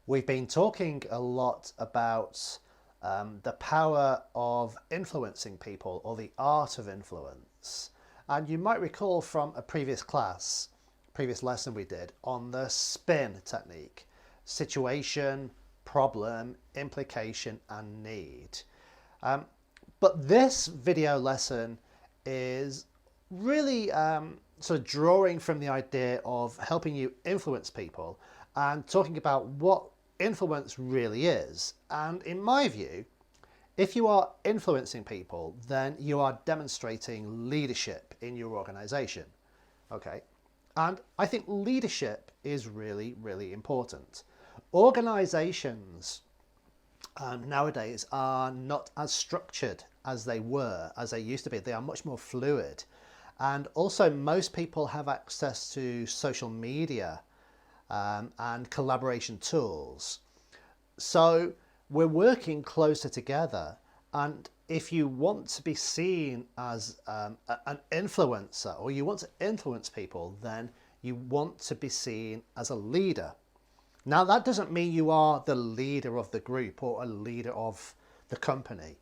We've been talking a lot about the power of influencing people, or the art of influence. And you might recall from a previous lesson we did on the SPIN technique: situation, problem, implication, and need. But this video lesson is really sort of drawing from the idea of helping you influence people and talking about what influence really is. And in my view, if you are influencing people, then you are demonstrating leadership in your organization. Okay. And I think leadership is really, really important. Organizations nowadays are not as structured as they were, as they used to be. They are much more fluid. And also, most people have access to social media and collaboration tools. So we're working closer together. And if you want to be seen as an influencer, or you want to influence people, then you want to be seen as a leader. Now, that doesn't mean you are the leader of the group or a leader of the company,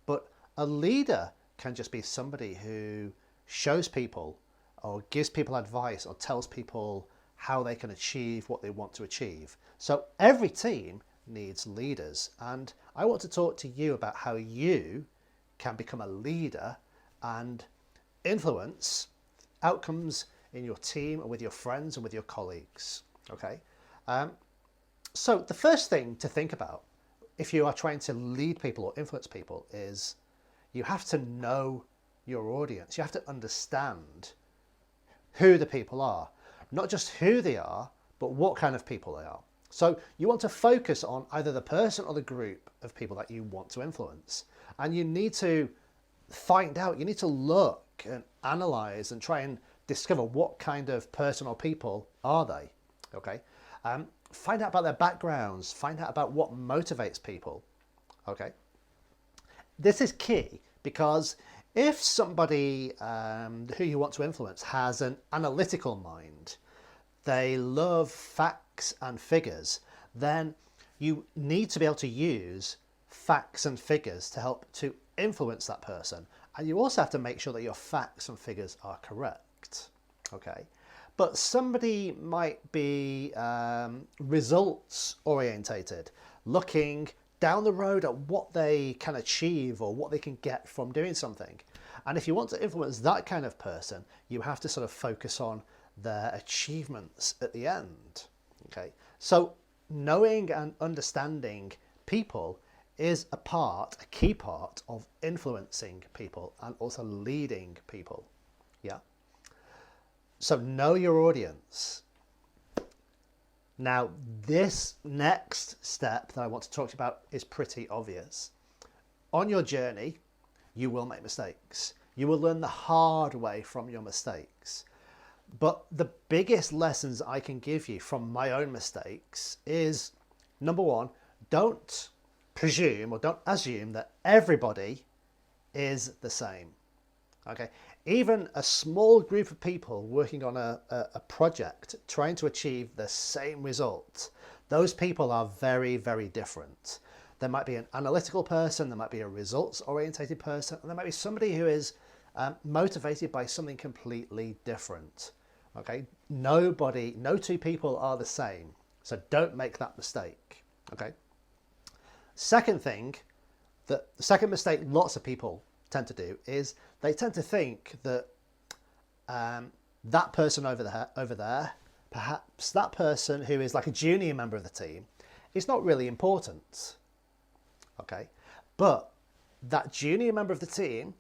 but a leader can just be somebody who shows people or gives people advice or tells people how they can achieve what they want to achieve. So every team needs leaders, and I want to talk to you about how you can become a leader and influence outcomes in your team and with your friends and with your colleagues. Okay. So the first thing to think about if you are trying to lead people or influence people is you have to know your audience. You have to understand who the people are, not just who they are, but what kind of people they are. So you want to focus on either the person or the group of people that you want to influence. And you need to find out, you need to look and analyze and try and discover what kind of person or people are they. Okay. Find out about their backgrounds, find out about what motivates people. Okay. This is key because if somebody who you want to influence has an analytical mind, they love facts and figures, then you need to be able to use facts and figures to help to influence that person. And you also have to make sure that your facts and figures are correct. Okay. But somebody might be results orientated, looking down the road at what they can achieve or what they can get from doing something. And if you want to influence that kind of person, you have to sort of focus on their achievements at the end. Okay, so knowing and understanding people is a key part of influencing people and also leading people. Yeah. So know your audience. Now, this next step that I want to talk to you about is pretty obvious. On your journey, you will make mistakes. You will learn the hard way from your mistakes. But the biggest lessons I can give you from my own mistakes is, number one, don't presume or don't assume that everybody is the same. Okay, even a small group of people working on a project trying to achieve the same result, those people are very, very different. There might be an analytical person, there might be a results orientated person, and there might be somebody who is motivated by something completely different. Okay, no two people are the same, so don't make that mistake. Okay. Second thing, the second mistake lots of people tend to do is they tend to think that that person over there, perhaps that person who is like a junior member of the team, is not really important. Okay, but that junior member of the team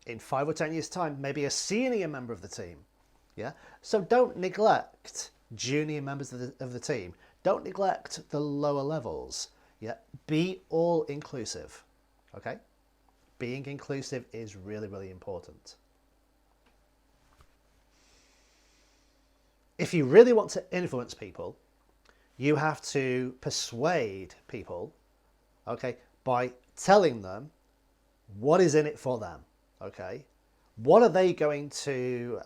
in 5 or 10 years time may be a senior member of the team. Yeah, so don't neglect junior members of the team. Don't neglect the lower levels. Yeah, be all inclusive. Okay. Being inclusive is really, really important. If you really want to influence people, you have to persuade people, okay, by telling them what is in it for them, okay? What are they going to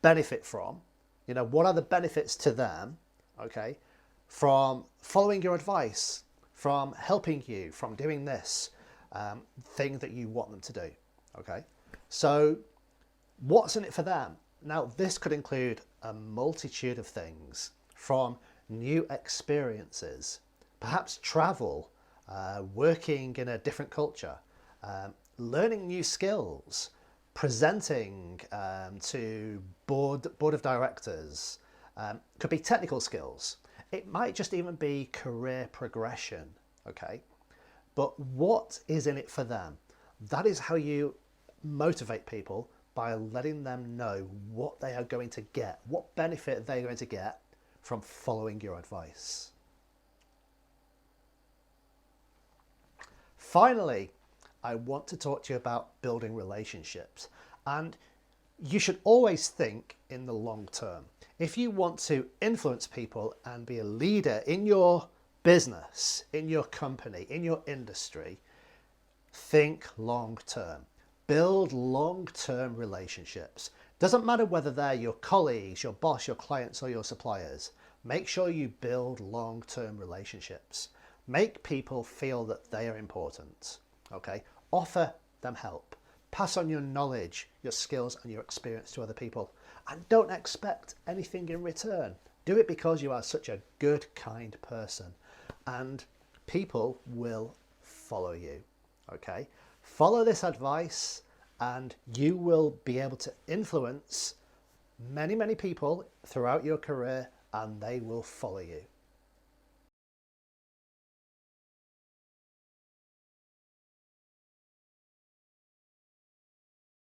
benefit from? You know, what are the benefits to them, okay? from following your advice, from helping you, from doing this thing that you want them to do. Okay, so what's in it for them? Now, this could include a multitude of things, from new experiences, perhaps travel, working in a different culture, learning new skills, presenting to board of directors, could be technical skills. It might just even be career progression, okay? But what is in it for them? That is how you motivate people, by letting them know what they are going to get, what benefit they're going to get from following your advice. Finally, I want to talk to you about building relationships. And you should always think in the long term. If you want to influence people and be a leader in your business, in your company, in your industry, think long term. Build long-term relationships. Doesn't matter whether they're your colleagues, your boss, your clients, or your suppliers. Make sure you build long-term relationships. Make people feel that they are important. Okay? Offer them help. Pass on your knowledge, your skills, and your experience to other people. And don't expect anything in return. Do it because you are such a good, kind person. And people will follow you. Okay? Follow this advice and you will be able to influence many, many people throughout your career, and they will follow you.